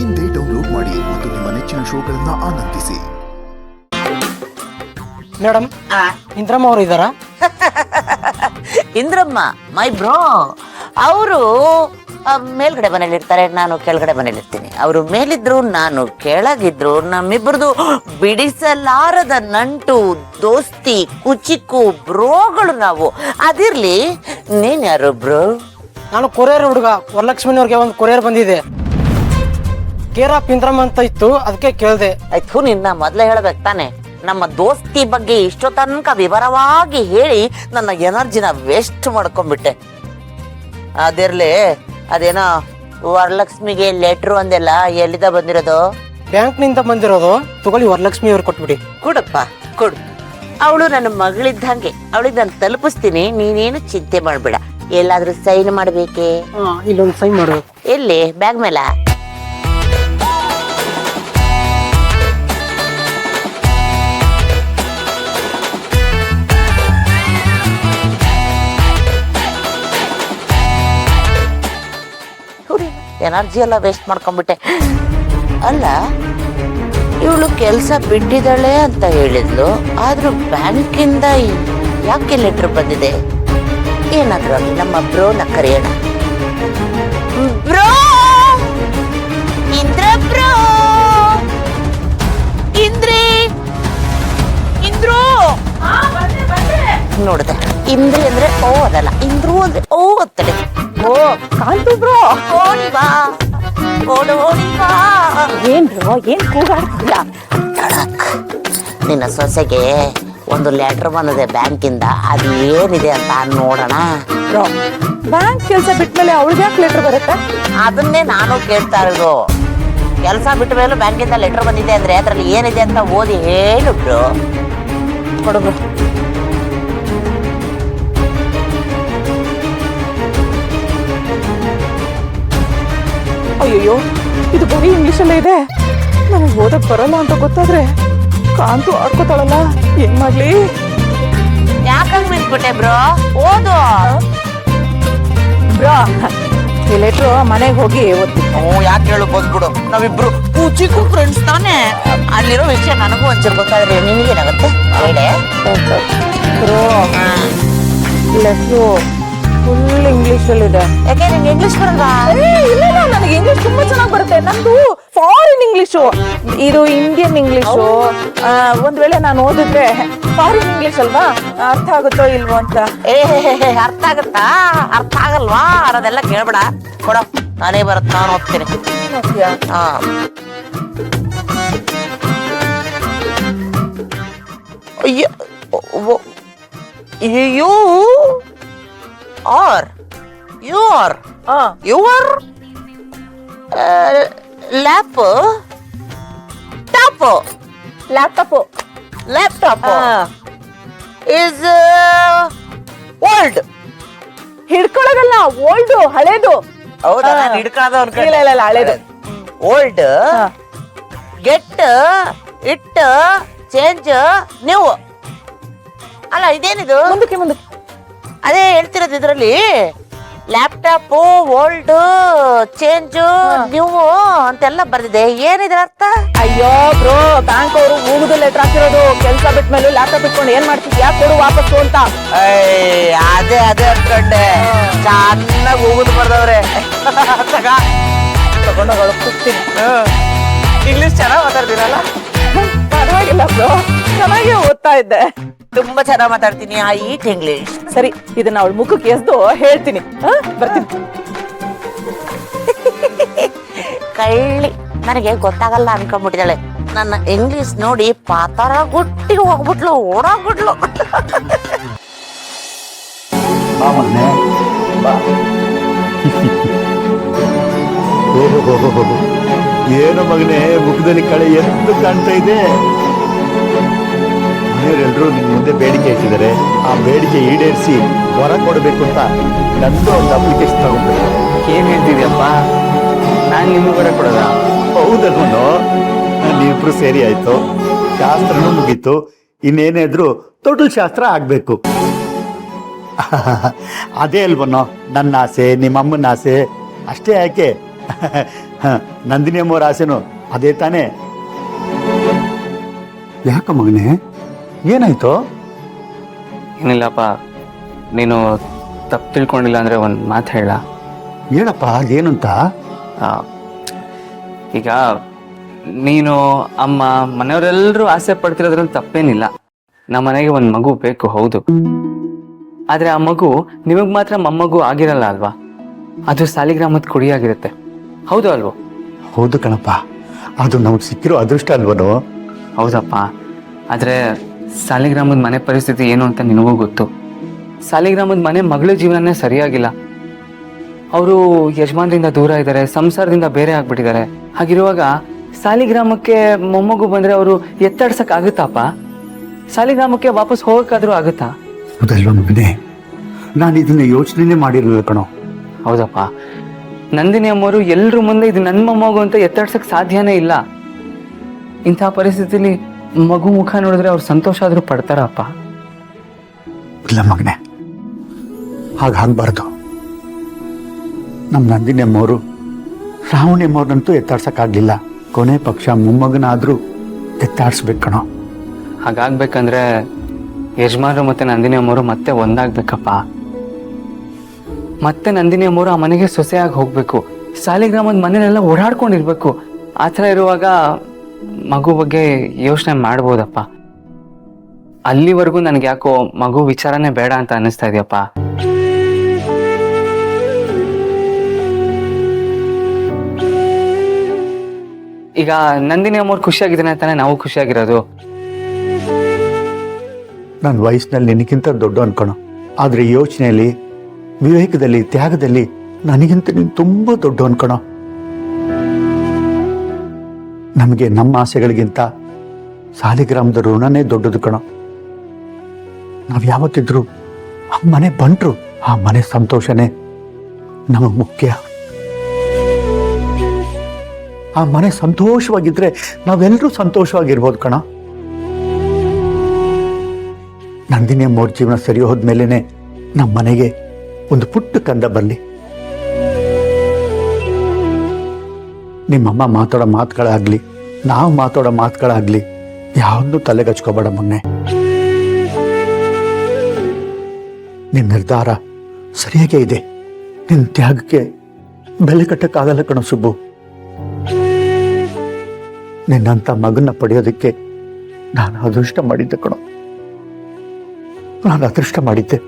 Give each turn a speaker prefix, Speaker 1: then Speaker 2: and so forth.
Speaker 1: ಇಂದೇ ಡೌನ್ಲೋಡ್ ಮಾಡಿ ಮತ್ತು ನಿಮ್ಮ ನೆಚ್ಚಿನ ಶೋಗಳನ್ನ ಆನಂದಿಸಿ.
Speaker 2: ಮೇಡಮ್, ಇಂದ್ರಮ್ಮ ಅವರು ಇದ್ದಾರಾ?
Speaker 3: ಇಂದ್ರಮ್ಮ ಮೈ ಬ್ರೋ, ಅವರು ಮೇಲ್ಗಡೆ ಮನೇಲಿ ಇರ್ತಾರೆ, ನಾನು ಕೆಳಗಡೆ ಮನೇಲಿ ಇರ್ತೀನಿ. ಅವರು ಮೇಲಿದ್ರು ನಾನು ಕೆಳಗಿದ್ರು ನಮ್ಮಿಬ್ಬರದು ಬಿಡಿಸಲಾರದ ನಂಟು, ದೋಸ್ತಿ, ಕುಚಿಕು ಬ್ರೋಗಳು ನಾವು. ಅದಿರ್ಲಿ, ನೀನ್ ಯಾರು ಬ್ರೋ?
Speaker 2: ನಾನು ಕೊರಿಯರ್ ಹುಡುಗ. ವರಲಕ್ಷ್ಮಿನವ್ರಿಗೆ ಒಂದು ಕೊರಿಯರ್ ಬಂದಿದೆ. ಕೇರ್ ಆಫ್ ಇಂದ್ರಮ್ಮ ಅಂತ ಇತ್ತು, ಅದಕ್ಕೆ ಕೇಳಿದೆ.
Speaker 3: ಆಯ್ತು, ನಿನ್ನ ಮೊದ್ಲೇ ಹೇಳ್ಬೇಕು ತಾನೆ. ನಮ್ಮ ದೋಸ್ತಿ ಬಗ್ಗೆ ಇಷ್ಟೋ ತನಕ ವಿವರವಾಗಿ ಹೇಳಿ ನನ್ನ ಎನರ್ಜಿನ ವೇಸ್ಟ್ ಮಾಡ್ಕೊಂಡ್ಬಿಟ್ಟೆ. ಅದಿರ್ಲಿ, ಅದೇನೋ ವರಲಕ್ಷ್ಮಿಗೆ ಲೆಟ್ರು ಅಂದೆಲ್ಲ, ಎಲ್ಲಿಂದ ಬಂದಿರೋದು?
Speaker 2: ಬ್ಯಾಂಕ್ನಿಂದ ಬಂದಿರೋದು. ತಗೊಳ್ಳಿ, ವರಲಕ್ಷ್ಮಿ ಅವ್ರು ಕೊಟ್ಬಿಡಿ.
Speaker 3: ಕೊಡಪ್ಪ, ಕೊಡು. ಅವಳು ನನ್ನ ಮಗಳಿದ್ದಂಗೆ, ಅವಳಿಗೆ ನಾನು ತಲುಪಿಸ್ತೀನಿ, ನೀನೇನು ಚಿಂತೆ ಮಾಡ್ಬೇಡ. ಎಲ್ಲಾದ್ರೂ ಸೈನ್ ಮಾಡ್ಬೇಕೆ?
Speaker 2: ಇಲ್ಲೊಂದು ಸೈನ್ ಮಾಡು.
Speaker 3: ಎಲ್ಲಿ? ಬ್ಯಾಗ್ ಮೇಲ? ಎನರ್ಜಿ ಎಲ್ಲ ವೇಸ್ಟ್ ಮಾಡ್ಕೊಂಡ್ಬಿಟ್ಟೆ. ಅಲ್ಲ, ಇವಳು ಕೆಲಸ ಬಿಟ್ಟಿದ್ದಾಳೆ ಅಂತ ಹೇಳಿದ್ಲು, ಆದ್ರೂ ಬ್ಯಾಂಕಿಂದ ಯಾಕೆ ಲೆಟರ್ ಬಂದಿದೆ? ಏನಾದ್ರೂ ಅಲ್ಲಿ ನಮ್ಮ ಬ್ರೋನ ಕರೆಯೋಣ. Bro, Indra bro, Indri, Indru. ನೋಡಿದೆ, ಇಂದ್ರಿ ಅಂದ್ರೆ ಓ ಅದಲ್ಲ, ಇಂದ್ರು ಅಂದ್ರೆ ಓ ಅಂತಲೇ. ಓ ಕಾಂತು ಬ್ರೋ, ಓಡಿ ಬಾ, ಓಡಿ ಬಾ. ಏನ್ ಬ್ರೋ, ಏನ್ ಕೂಗಾಡ್ತಿಲ್ಲ? ನಿನ್ನ ಸೊಸೆಗೆ ಒಂದು ಲೆಟರ್ ಬಂದಿದೆ ಬ್ಯಾಂಕಿಂದ, ಅದು ಏನಿದೆ ಅಂತ ನೋಡೋಣ.
Speaker 4: ಬ್ರೋ, ಬ್ಯಾಂಕ್ ಕೆಲಸ ಬಿಟ್ಮೇಲೆ ಅವಳಿಗೆ ಯಾಕೆ ಲೆಟರ್ ಬರುತ್ತೆ?
Speaker 3: ಅದನ್ನೇ ನಾನು ಕೇಳ್ತಾ ಇರೋದು. ಕೆಲಸ ಬಿಟ್ಟ ಮೇಲೆ ಬ್ಯಾಂಕಿಂದ ಲೆಟರ್ ಬಂದಿದೆ ಅಂದ್ರೆ ಅದ್ರಲ್ಲಿ ಏನಿದೆ ಅಂತ ಓದಿ ಹೇಳು ಬ್ರೋ.
Speaker 4: ಕೊಡು ಬ್ರೋ. ಅಯ್ಯೋ, ಇದು ಬರೀ ಇಂಗ್ಲಿಷಲ್ಲೇ ಇದೆ. ನನಗೆ ಓದಕ್ ಬರಲ್ಲ ಅಂತ ಗೊತ್ತಾದ್ರೆ ಕಾಂತು ಆಡ್ಕೋತಾಳಲ್ಲ, ಏನ್ ಮಾಡ್ಲಿ?
Speaker 3: ಯಾಕಂಗ್ ನಿಂತ್ಬಿಟ್ಟೆ ಬ್ರೋ? ಓದು
Speaker 4: ಬ್ರೋ. ಈ ಲೆಟ್ರು ಮನೆಗೆ ಹೋಗಿ ಓದ್ತೀನಿ.
Speaker 3: ಯಾಕೆ ಹೇಳು, ಬಂದ್ಬಿಡು. ನಾವಿಬ್ರು ಚಿಕ್ಕ ಫ್ರೆಂಡ್ಸ್ ತಾನೆ. ಅಲ್ಲಿರೋ ವಿಷಯ ನನಗೂ ಒಂಚೂರು ಗೊತ್ತಾದ್ರೆ ನಿನಗೇನಾಗುತ್ತೆ ಹೇಳೆ.
Speaker 4: ಬ್ರೋ, ಲೆಟ್ರು ಫುಲ್ ಇಂಗ್ಲಿಷ್ ಅಲ್ಲಿ ಇದೆ.
Speaker 3: ಯಾಕೆ, ನಿಂಗೆ ಇಂಗ್ಲಿಷ್ ಬರಲ್ವಾ?
Speaker 4: ಇಲ್ಲ, ನನಗೆ ಇಂಗ್ಲಿಷ್ ತುಂಬಾ ಚೆನ್ನಾಗಿ ಬರುತ್ತೆ. ನಂದು ಫಾರಿನ್ ಇಂಗ್ಲಿಷು, ಇದು ಇಂಡಿಯನ್ ಇಂಗ್ಲಿಷು. ಒಂದ್ ವೇಳೆ ನಾನು ಓದಿದ್ರೆ ಫಾರಿನ್ ಇಂಗ್ಲಿಷ್ ಅಲ್ವಾ, ಅರ್ಥ ಆಗುತ್ತೋ ಇಲ್ವೋ ಅಂತ.
Speaker 3: ಅರ್ಥ ಆಗತ್ತಾ? ಅರ್ಥ ಆಗಲ್ವಾ? ಅದೆಲ್ಲ ಕೇಳ್ಬೇಡ, ಕೊಡೋ, ನಾನೇ ಬರುತ್ತೆ, ನಾನು ಓದ್ತೀನಿ. ಹಾ, you are your lap laptop is old.
Speaker 4: ಹಿಡ್ಕೊಳಗಲ್ಲ, ಓಲ್ಡ್, ಹಳೇದು.
Speaker 3: ಹೌದಾ? ನಾನು ಹಿಡ್ಕೊಳ್ಳೋದು
Speaker 4: ಇಲ್ಲ, ಹಳೇದು.
Speaker 3: Old, get, it, change, new. ಅಲ್ಲ, ಇದೇನಿದು?
Speaker 4: ಮುಂದಕ್ಕೆ
Speaker 3: ಅದೇ ಹೇಳ್ತಿರೋದು. ಇದ್ರಲ್ಲಿ ಲ್ಯಾಪ್ಟಾಪ್, ಓಲ್ಡ್, ಚೇಂಜ್, ನ್ಯೂ ಅಂತೆಲ್ಲ ಬರ್ದಿದೆ. ಏನಿದ್ರ ಅರ್ಥ?
Speaker 4: ಅಯ್ಯೋ ಬ್ರೋ, ಬ್ಯಾಂಕ್ ಅವರು ಮೂಗುದು ಲೆಟರ್ ಹಾಕಿರೋದು. ಕೆಲಸ ಬಿಟ್ಮೇಲೆ ಲ್ಯಾಪ್ಟಾಪ್ ಇಟ್ಕೊಂಡು ಏನ್ ಮಾಡ್ತಿದ್ಯಾ, ಕೊಡು ವಾಪಸ್ಸು ಅಂತ.
Speaker 3: ಅದೇ ಅನ್ಕೊಂಡೆ. ಚೆನ್ನಾಗಿ ಹೋಗುದು ಬರ್ದವ್ರೆ.
Speaker 4: ತಗೊಂಡೋಗಳು ಕೂಗ್ತೀನಿ.
Speaker 3: ಇಂಗ್ಲಿಷ್ ಚೆನ್ನಾಗಿ ಮಾತಾಡ್ತೀನಲ್ಲ?
Speaker 4: ಪರವಾಗಿಲ್ಲ ಬ್ರೋ, ಚೆನ್ನಾಗಿ ಓದ್ತಾ ಇದ್ದೆ.
Speaker 3: ತುಂಬಾ ಚೆನ್ನಾಗಿ ಮಾತಾಡ್ತೀನಿ. I eat English.
Speaker 4: ಸರಿ, ಇದನ್ನ ಅವಳ ಮುಖಕ್ಕೆ ಎಸ್ದು ಹೇಳ್ತೀನಿ. ಬರ್ತೀನಿ.
Speaker 3: ಕಳ್ಳಿ, ನನಗೆ ಗೊತ್ತಾಗಲ್ಲ ಅನ್ಕೊಂಡ್ಬಿಟ್ಟಿದ್ದಾಳೆ. ನನ್ನ ಇಂಗ್ಲಿಷ್ ನೋಡಿ ಪಾತಾರ ಗುಟ್ಟಿಗೆ ಹೋಗ್ಬಿಟ್ಲು, ಓಡಾಗ್ಬಿಟ್ಲು.
Speaker 5: ಏನು ಮಗನೇ, ಮುಖದಲ್ಲಿ ಕಳೆ ಎದ್ದು ಕಾಣ್ತಾ ಇದೆ. ಮನೆಯವರೆಲ್ಲರೂ ನಿನ್ ಮುಂದೆ ಬೇಡಿಕೆ ಇಟ್ಟಿದ್ದಾರೆ. ಆ ಬೇಡಿಕೆ ಈಡೇರಿಸಿ ಹೊರ ಕೊಡಬೇಕು ಅಂತ ನಂದು ಒಂದು ಅಪ್ಲಿಕೇಶನ್ ತಗೊಂಡ್ಬೇಕು.
Speaker 6: ಏನ್ ಹೇಳ್ತಿದ್ಯಪ್ಪ? ನಾನು ನಿಮ್ಗೆ ಹೊರ ಕೊಡೋದ?
Speaker 5: ಹೌದಲ್ವನು, ನೀವಿಬ್ರು ಸೇರಿ ಆಯ್ತು, ಶಾಸ್ತ್ರನೂ ಮುಗೀತು. ಇನ್ನೇನಾದ್ರು ತೊಟಲ್ ಶಾಸ್ತ್ರ ಆಗ್ಬೇಕು. ಅದೇ ಅಲ್ವನೋ ನನ್ನ ಆಸೆ, ನಿಮ್ಮಮ್ಮನ ಆಸೆ ಅಷ್ಟೇ. ಯಾಕೆ ನಂದಿನಿ ಅಮ್ಮವ್ರ ಆಸೆನೂ ಅದೇ ತಾನೇ. ಯಾಕ ಮಗನೇ, ಏನಾಯ್ತು?
Speaker 6: ಏನಿಲ್ಲಪ್ಪ, ನೀನು ತಪ್ಪು ತಿಳ್ಕೊಂಡಿಲ್ಲ ಅಂದರೆ ಒಂದು ಮಾತು ಹೇಳ.
Speaker 5: ಹೇಳಪ್ಪ, ಅದೇನಂತ?
Speaker 6: ಈಗ ನೀನು ಅಮ್ಮ ಮನೆಯವರೆಲ್ಲರೂ ಆಸೆ ಪಡ್ತಿರೋದ್ರಲ್ಲಿ ತಪ್ಪೇನಿಲ್ಲ. ನಮ್ಮ ಮನೆಗೆ ಒಂದು ಮಗು ಬೇಕು, ಹೌದು. ಆದರೆ ಆ ಮಗು ನಿಮಗೆ ಮಾತ್ರ ಮೊಮ್ಮಗು ಆಗಿರಲ್ಲ ಅಲ್ವಾ? ಅದು ಸಾಲಿಗ್ರಾಮದ ಕುಡಿಯಾಗಿರುತ್ತೆ, ಹೌದು ಅಲ್ವೋ?
Speaker 5: ಹೌದು ಕಣಪ್ಪ, ಅದು ನಮ್ಗೆ ಸಿಕ್ಕಿರೋ ಅದೃಷ್ಟ ಅಲ್ವನು?
Speaker 6: ಹೌದಪ್ಪ. ಆದರೆ ಸಾಲಿಗ್ರಾಮದ ಮನೆ ಪರಿಸ್ಥಿತಿ ಏನು ಅಂತ ನಿನಗೂ ಗೊತ್ತು. ಸಾಲಿಗ್ರಾಮದ ಮನೆ ಮಗಳ ಜೀವನನೇ ಸರಿಯಾಗಿಲ್ಲ. ಅವರು ಯಜಮಾನ್ರಿಂದ ದೂರ ಇದ್ದಾರೆ, ಸಂಸಾರದಿಂದ ಬೇರೆ ಆಗ್ಬಿಟ್ಟಿದ್ದಾರೆ. ಹಾಗಿರುವಾಗ ಸಾಲಿಗ್ರಾಮಕ್ಕೆ ಮೊಮ್ಮಗು ಬಂದರೆ ಅವರು ಎತ್ತಾಡ್ಸಕ್ ಆಗುತ್ತಪ್ಪ? ಸಾಲಿಗ್ರಾಮಕ್ಕೆ ವಾಪಸ್ ಹೋಗಕ್ಕಾದ್ರೂ ಆಗುತ್ತಾ?
Speaker 5: ಹೌದಲ್ವ ಮಗನೇ, ನಾನು ಇದನ್ನ ಯೋಚನೆ ಮಾಡಿರಲಿಲ್ಲ ಕಣೋ.
Speaker 6: ಹೌದಪ್ಪ. ನಂದಿನಿ ಅಮ್ಮವರು ಎಲ್ರ ಮುಂದೆ ಇದು ನನ್ನ ಮೊಮ್ಮಗು ಅಂತ ಎತ್ತಾಡ್ಸಕ್ ಸಾಧ್ಯನೇ ಇಲ್ಲ. ಇಂಥ ಪರಿಸ್ಥಿತಿಲಿ ಮಗು ಮುಖ ನೋಡಿದ್ರೆ ಅವ್ರು ಸಂತೋಷ ಆದ್ರೂ ಪಡ್ತಾರಪ್ಪ?
Speaker 5: ಇಲ್ಲ ಮಗನೇ, ಹಾಗಾಗಬಾರ್ದು. ನಮ್ಮ ನಂದಿನಿ ಅಮ್ಮವರು ರಾವಣಿ ಅಮ್ಮವ್ರನ್ನಂತೂ ಎತ್ತಾಡ್ಸಕ್ಕಾಗ್ಲಿಲ್ಲ. ಕೊನೆ ಪಕ್ಷ ಮೊಮ್ಮಗನಾದ್ರೂ ಎತ್ತಾಡ್ಸ್ಬೇಕು ಕಣೋ.
Speaker 6: ಹಾಗಾಗ್ಬೇಕಂದ್ರೆ ಯಜಮಾನರು ಮತ್ತೆ ನಂದಿನಿ ಅಮ್ಮವರು ಮತ್ತೆ ಒಂದಾಗ್ಬೇಕಪ್ಪ. ಮತ್ತೆ ನಂದಿನಿ ಅಮ್ಮವರು ಆ ಮನೆಗೆ ಸೊಸೆಯಾಗಿ ಹೋಗ್ಬೇಕು. ಸಾಲಿಗ್ರಾಮದ ಮನೆಯಲ್ಲೆಲ್ಲ ಓಡಾಡ್ಕೊಂಡಿರ್ಬೇಕು. ಆ ಥರ ಇರುವಾಗ ಮಗು ಬಗ್ಗೆ ಯೋಚನೆ ಮಾಡ್ಬೋದಪ್ಪ. ಅಲ್ಲಿವರೆಗೂ ನನಗೆ ಯಾಕೋ ಮಗು ವಿಚಾರನೇ ಬೇಡ ಅಂತ ಅನ್ನಿಸ್ತಾ ಇದೆಯಪ್ಪ. ಈಗ ನಂದಿನಿ ಅಮ್ಮವ್ರು ಖುಷಿಯಾಗಿದ್ದಾನೆ ಅಂತಾನೆ ನಾವು ಖುಷಿಯಾಗಿರೋದು.
Speaker 5: ನನ್ನ ವಯಸ್ಸಿನಲ್ಲಿ ನಿನಗಿಂತ ದೊಡ್ಡ ಅನ್ಕೋಣ, ಆದ್ರೆ ಯೋಚನೆಯಲ್ಲಿ, ವಿವೇಕದಲ್ಲಿ, ತ್ಯಾಗದಲ್ಲಿ ನನಗಿಂತ ನೀನು ತುಂಬಾ ದೊಡ್ಡ ಅನ್ಕೋಣ. ನಮಗೆ ನಮ್ಮ ಆಸೆಗಳಿಗಿಂತ ಸಾಲಿಗ್ರಾಮದ ಋಣನೇ ದೊಡ್ಡದು ಕಣೋ. ನಾವ್ ಯಾವತ್ತಿದ್ರು ಆ ಮನೆ ಬಂಟ್ರು, ಆ ಮನೆ ಸಂತೋಷನೇ ನಮಗ್ ಮುಖ್ಯ. ಆ ಮನೆ ಸಂತೋಷವಾಗಿದ್ರೆ ನಾವೆಲ್ಲರೂ ಸಂತೋಷವಾಗಿರ್ಬೋದು ಕಣ. ನಂದಿನಿ ಅಮ್ಮವ್ರ ಜೀವನ ಸರಿ ಹೋದ್ಮೇಲೆನೆ ನಮ್ಮ ಮನೆಗೆ ಒಂದು ಪುಟ್ಟ ಕಂದ ಬರಲಿ. ನಿಮ್ಮಮ್ಮ ಮಾತಾಡೋ ಮಾತುಗಳಾಗ್ಲಿ, ನಾವು ಮಾತಾಡೋ ಮಾತುಗಳಾಗ್ಲಿ ಯಾವನ್ನೂ ತಲೆಗೆ ಹಚ್ಕೋಬೇಡ ಮೊನ್ನೆ. ನಿನ್ನ ನಿರ್ಧಾರ ಸರಿಯಾಗೇ ಇದೆ. ನಿನ್ನ ತ್ಯಾಗಕ್ಕೆ ಬೆಲೆ ಕಟ್ಟಕ್ಕಾಗಲ್ಲ ಕಣೋ ಸುಬ್ಬು. ನಿನ್ನಂತ ಮಗನ್ನ ಪಡೆಯೋದಕ್ಕೆ ನಾನು ಅದೃಷ್ಟ ಮಾಡಿದ್ದೆ ಕಣೋ. ನಾನು ಅದೃಷ್ಟ ಮಾಡಿದ್ದೆ.